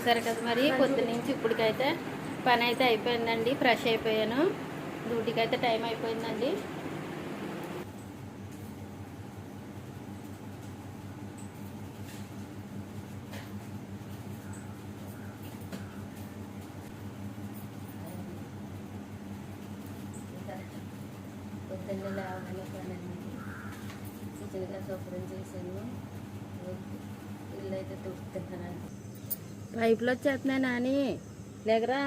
చూసారు కదా మరి పొద్దున్నుంచి ఇప్పటికైతే పని అయితే అయిపోయిందండి. ఫ్రెష్ అయిపోయాను. డ్యూటీకి అయితే టైం అయిపోయిందండి. పొద్దున్నే లేవగానే పని కిచెన్గా శుభ్రం చేశాను. ఇల్లు అయితే తుడుతున్నాను. పైపులు వచ్చేస్తున్నాయి నాని లేకరా.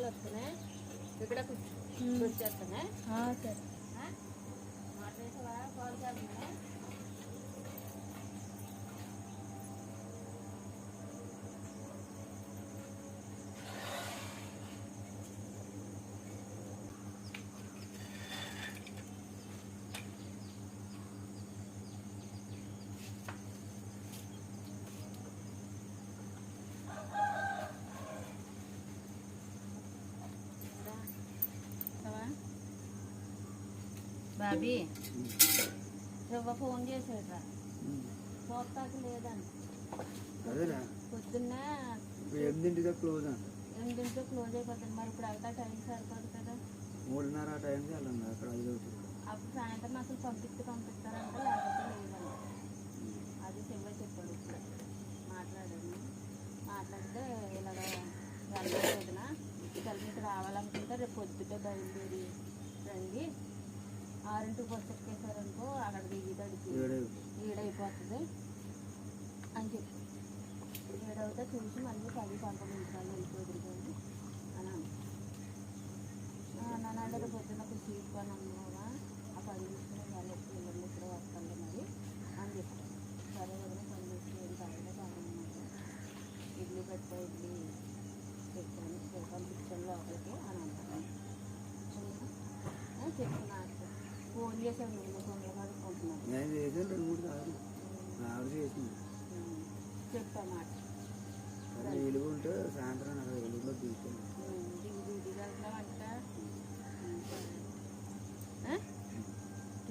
వస్తున్నాయి ఇక్కడ కూర్చొస్తున్నాయి. సరే మాట్లాడేసావా? కాల్ చేస్తున్నాయి. బాబీ రవ్వ ఫోన్ చేసాడురా పోతాకు లేదని. పొద్దున్న 8 క్లోజ్ అయిపోతుంది. మరి ఇప్పుడు అవుతా టైం సరిపోదు కదా. 3:30 ఆ టైంకి వెళ్ళండి. అక్కడ 5 అవుతుంది. అప్పుడు సాయంత్రం అసలు పంపిస్తారంటే లేకపోతే లేదండి. అది చెవ్వ చెప్పాడు. ఇప్పుడు మాట్లాడితే ఇలాగ వెళ్ళలేదున కలిసి రావాలనుకుంటే రేపు పొద్దుటే బయలుదేరి రండి. 6 బస్సు ఎక్కేసారనుకో అక్కడ దిగిదాడికి 7 అయిపోతుంది అని చెప్పి 7 అవుతా చూసి మళ్ళీ 10-11 నిమిషాలు వెళ్ళిపోదురు కానీ అని నన్ను రేపు పొద్దున్న ఒక సీట్ కొని అన్నావా ఆ 10 నిమిషాలు వాళ్ళు పిల్లలు ఇక్కడ వస్తాను మరి అని చెప్పాను. సరే వదిన పని చేసి ఏం కావాలో బాగున్నమాట ఇడ్లీ పెట్టాను పంపించాను లోపలికి అని అన్నాను. చెప్తున్నా ఫోన్ చేశాను. నేను తొందరగా అనుకుంటున్నాను. చెప్పా మాట వెలుగు ఉంటే సాయంత్రం అక్కడ వెలుగులో దిగుతాను. డ్యూటీకి వెళ్తున్నామంట.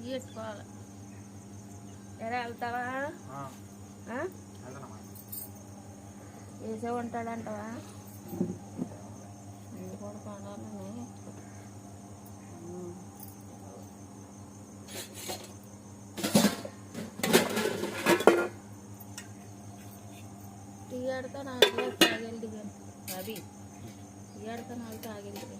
టీ పెట్టుకోవాలి. ఎలా వెళ్తావా? వేసే ఉంటాడంటావా? ఇది కూడా కొనాలని. టీ ఆడతా నాకు తాగెళ్ళి అవి టీ ఆడతా నాకు తాగెళ్ళి.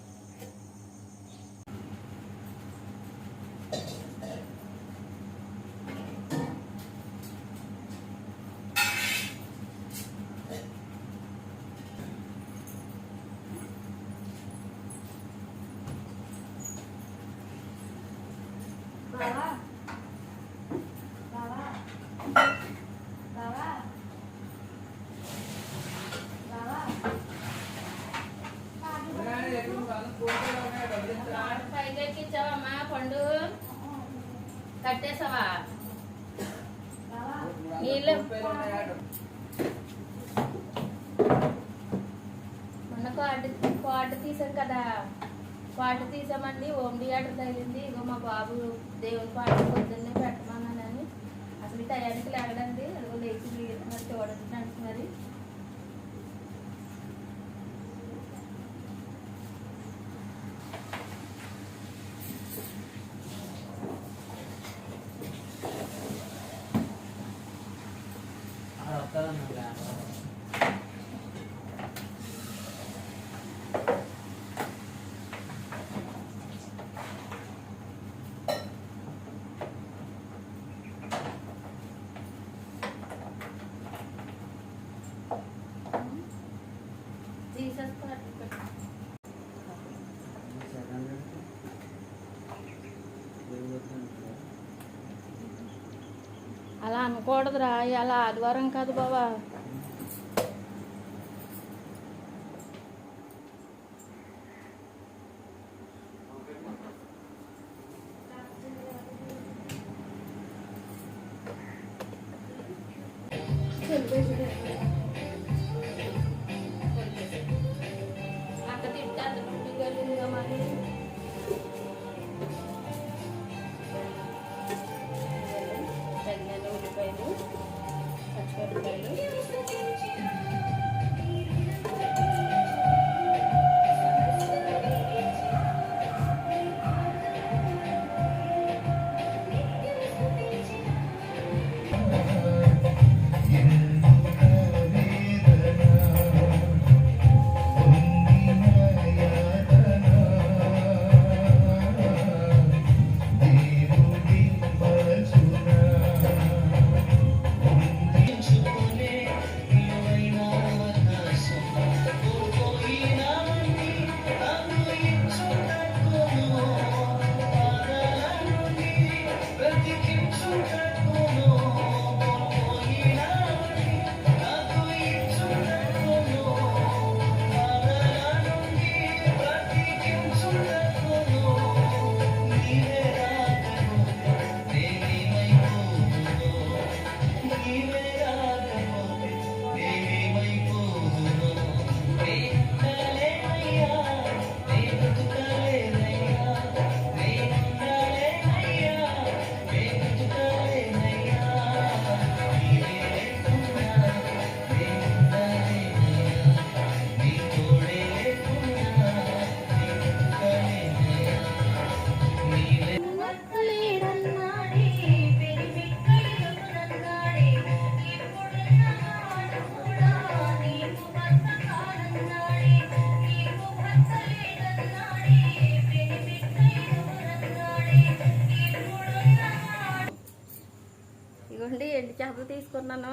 పైకి ఎక్కించావమ్మా పండు? కట్టేసావా? నీళ్ళు మొన్న క్వార్ట్ తీసాం కదా, క్వార్ట్ తీసామండి. హోమ్ థియేటర్ తగిలింది. ఇగో మా బాబు దేవుని పాట పొద్దున్నే పెట్టమన్నానని అసలు టయానికి లేగడండి. అదిగో లేచి మరి చూడండి ఫ్రెండ్స్. మరి అలా అనకూడదురా, అలా ఆదివారం కాదు బాబా. అక్క తింటే అంత డ్యూటీకి వెళ్ళిందిగా మరి. తగినన్ని ఉల్లిపాయలు, పచ్చిమిరపకాయలు, ఇదిగోండి ఎండు చేపలు తీసుకున్నాను.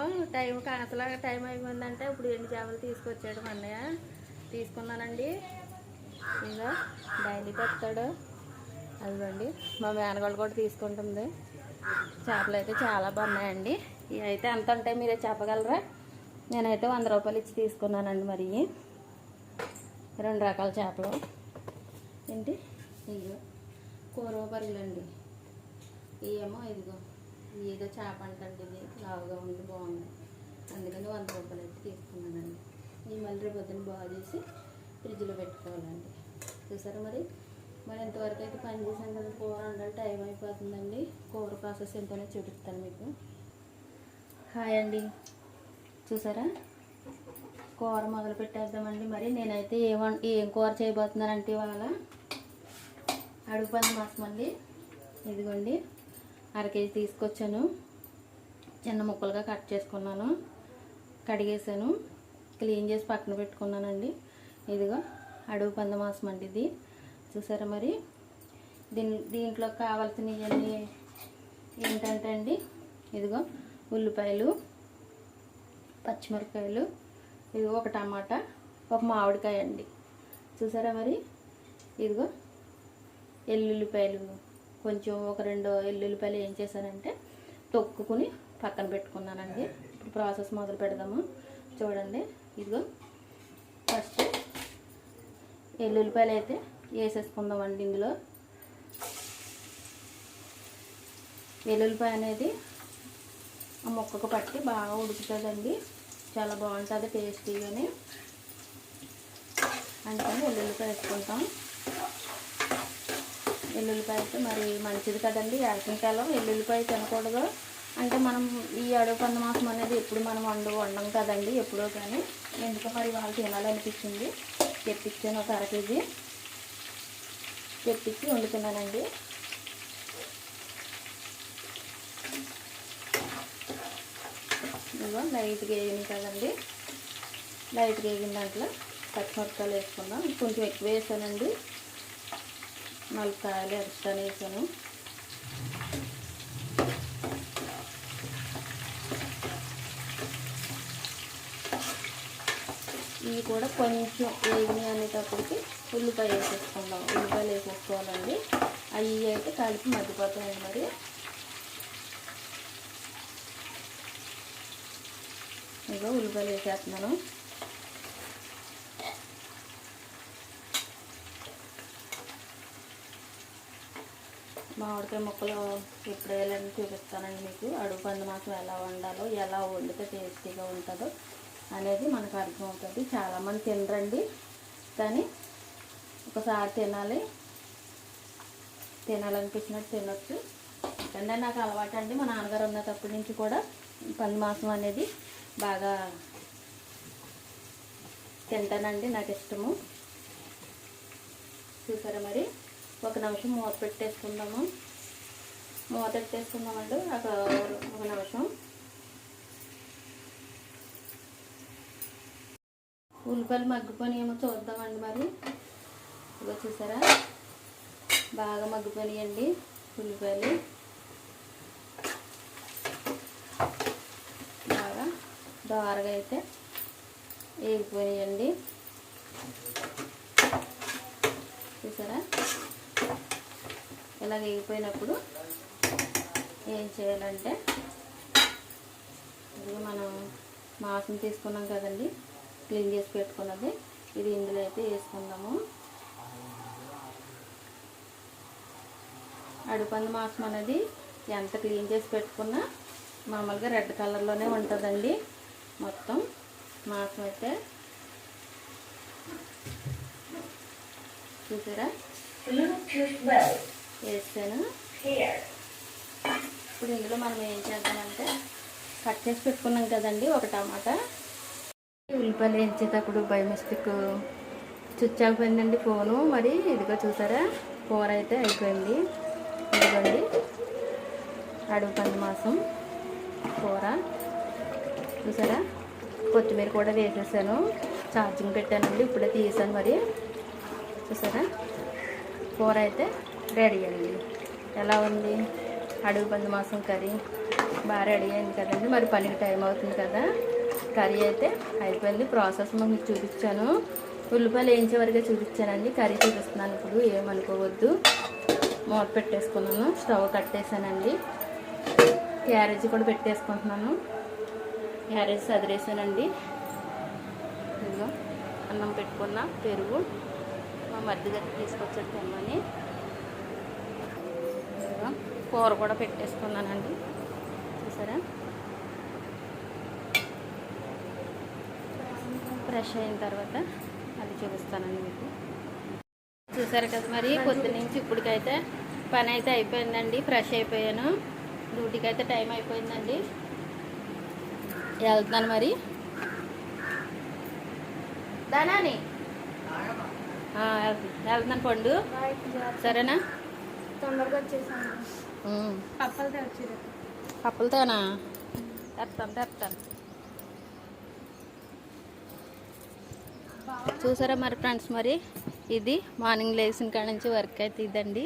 టైం అయిపోయిందంటే ఇప్పుడు ఎండు చేపలు తీసుకొచ్చాడు మా అన్నయ్య. తీసుకున్నానండి. ఇంకా డైలీ పెడతాడు. అదిగోండి మా మేనగోళ్ళు కూడా తీసుకుంటుంది. చేపలు అయితే చాలా బాగున్నాయండి. ఇవి అయితే ఎంత ఉంటాయి మీరే చెప్పగలరా? నేనైతే 100 రూపాయలు ఇచ్చి తీసుకున్నానండి. మరి 2 రకాల చేపలు ఏంటి ఇదిగో కూరపరుగులండి. ఇవేమో ఇదిగో ఏదో చేప అంటండి, ఇది లావుగా ఉంది, బాగుంది, అందుకని 100 రూపాయలు అయితే తీసుకున్నానండి. ఈ మళ్ళీ రేపు పొద్దున్న బాగా చేసి ఫ్రిడ్జ్లో పెట్టుకోవాలండి. చూసారా మరి మరి ఇంతవరకు అయితే పని చేసాను కదా, కూర వండాలి, టైం అయిపోతుందండి. కూర ప్రాసెస్ ఏంటనే చూపిస్తాను మీకు. హాయ్ అండి, చూసారా కూర మొదలు పెట్టేద్దామండి. మరి నేనైతే ఏం కూర చేయబోతున్నానంటే ఇవాళ అడుగుపంది మాసం అండి. ఇదిగోండి 1/2 కేజీ తీసుకొచ్చాను, చిన్న ముక్కలుగా కట్ చేసుకున్నాను, కడిగేసాను, క్లీన్ చేసి పక్కన పెట్టుకున్నానండి. ఇదిగో అడుగుపంది మాసం అండి ఇది, చూసారా. మరి దీంట్లో కావాల్సినవన్నీ ఏంటంటే అండి, ఇదిగో ఉల్లిపాయలు, పచ్చిమిరపకాయలు, ఇదిగో ఒక టమాటా, ఒక మామిడికాయ అండి, చూసారా. మరి ఇదిగో ఎల్లుల్లిపాయలు, కొంచెం ఒక 2 ఎల్లుల్లిపాయలు ఏం చేశానంటే తొక్కుని పక్కన పెట్టుకున్నానండి. ఇప్పుడు ప్రాసెస్ మొదలు పెడదాము. చూడండి, ఇదిగో ఫస్ట్ ఎల్లుల్లిపాయలు అయితే వేసేసుకుందామండి. ఇందులో వెల్లుల్లిపాయ అనేది ఆ ముక్కకు పట్టి బాగా ఉడుకుతుందండి, చాలా బాగుంటుంది టేస్టీగానే. అందుకని వెల్లుల్లిపాయ వేసుకుంటాం. వెల్లుల్లిపాయ అయితే మరి మంచిది కదండి, వేసవికాలం వెల్లుల్లిపాయ తినకూడదు అంటే మనం ఈ అడుగుపంది మాసం అనేది ఎప్పుడు మనం వండం కదండి, ఎప్పుడో. కానీ ఎందుకో మరి వాళ్ళు తినాలనిపించింది, తెప్పించాను. ఒక 1/2 కేజీ తెప్పించి వండుతున్నానండి. ఇదిగో లైట్గా వేగింది కదండి, లైట్గా వేగిన దాంట్లో పచ్చిమిరపకాయలు వేసుకుందాం. కొంచెం ఎక్కువ వేసానండి, 4 కాయలు ఎక్స్ట్రా వేసాను. ఇవి కూడా కొంచెం వేగినాయి అనేటప్పటికి ఉల్లిపాయ వేసేసుకుందాం. ఉల్లిపాయలు వేసేసుకోవాలండి, అవి అయితే కలిపి మగ్గిపోతాయండి. మరి ఇదిగో ఉల్లిపాయలు వేసేస్తున్నాను. మామిడికాయ ముక్కలు ఎప్పుడు వేయాలని చూపిస్తానండి మీకు. అడుగుపంది మాసం ఎలా వండాలో, ఎలా వండితే టేస్టీగా ఉంటుందో అనేది మనకు అర్థమవుతుంది. చాలామంది తినరండి, కానీ ఒకసారి తినాలనిపించినట్టు తినొచ్చు. ఎందుకంటే నాకు అలవాటు అండి, మా నాన్నగారు ఉన్నప్పటి నుంచి కూడా పంది మాసం అనేది బాగా తింటానండి, నాకు ఇష్టము. చూసారా. మరి 1 నిమిషం మూత పెట్టేసుకుందాము. మూత పెట్టేసుకుందామండి అక్కడ 1 నిమిషం. ఉల్లిపాయలు మగ్గిపోయి ఏమో చూద్దామండి. మరి ఇదిగో చూసారా, బాగా మగ్గిపోయాయండి ఉల్లిపాయలు, బాగా దోరగా అయితే వేగిపోయాయండి. చూసారా, ఇలా వేగిపోయినప్పుడు ఏం చేయాలంటే, ఇది మనం మాసం తీసుకున్నాం కదండి, క్లీన్ చేసి పెట్టుకున్నది, ఇది ఇందులో అయితే వేసుకుందాము. అడుగుపంది మాసం అనేది ఎంత క్లీన్ చేసి పెట్టుకున్నా మామూలుగా రెడ్ కలర్లోనే ఉంటుందండి మొత్తం మాసం అయితే. చూసారా, వేసాను. ఇప్పుడు ఇందులో మనం ఏం చేద్దామంటే కట్ చేసి పెట్టుకున్నాం కదండి ఒక టమాటా. ఉల్లిపాయలు వేయించేటప్పుడు బై మిస్టేక్ స్విచ్ అయిపోయిందండి ఫోను. మరి ఇదిగో చూసారా, కూర అయితే అయిపోయింది. ఇదిగోండి అడుగుపంది మాసం కూర, చూసారా. కొత్తిమీర కూడా వేసేసాను, ఛార్జింగ్ పెట్టానండి, ఇప్పుడే తీసాను. మరి చూసారా, కూర అయితే రెడీ అండి. ఎలా ఉంది అడుగుపంది మాసం కర్రీ? బాగా రెడీ అయింది కదండి. మరి పనికి టైం అవుతుంది కదా. కర్రీ అయితే అయిపోయింది. ప్రాసెస్ మీకు చూపించాను, ఉల్లిపాయలు వేయించే వరకే చూపించానండి. కర్రీ చూపిస్తున్నాను ఇప్పుడు, ఏమనుకోవద్దు. మూత పెట్టేసుకున్నాను, స్టవ్ కట్టేసానండి. క్యారేజీ కూడా పెట్టేసుకుంటున్నాను, క్యారేజీ సదిరేసానండి. ఇదిగో అన్నం పెట్టుకున్న, పెరుగు మా మధ్య దగ్గర తీసుకొచ్చాడు తెమ్మని. ఇదిగో కూర కూడా పెట్టేసుకున్నానండి, చూసారా. ఫ్రెష్ అయిన తర్వాత అది చూపిస్తానండి మీకు. చూసారు కదా మరి పొద్దు నుంచి ఇప్పటికైతే పని అయితే అయిపోయిందండి. ఫ్రెష్ అయిపోయాను. డ్యూటీకి అయితే టైం అయిపోయిందండి. వెళ్తున్నాను మరి. దానాని వెళ్తున్నాను పండు. సరేనా? తొందరగా వచ్చేసాను. పప్పలతో వచ్చేది. పప్పులతోనా? తెస్తాను. చూసారా మరి ఫ్రెండ్స్, మరి ఇది మార్నింగ్ లేచిన కాడ నుంచి వర్క్ అయితే ఇదండి.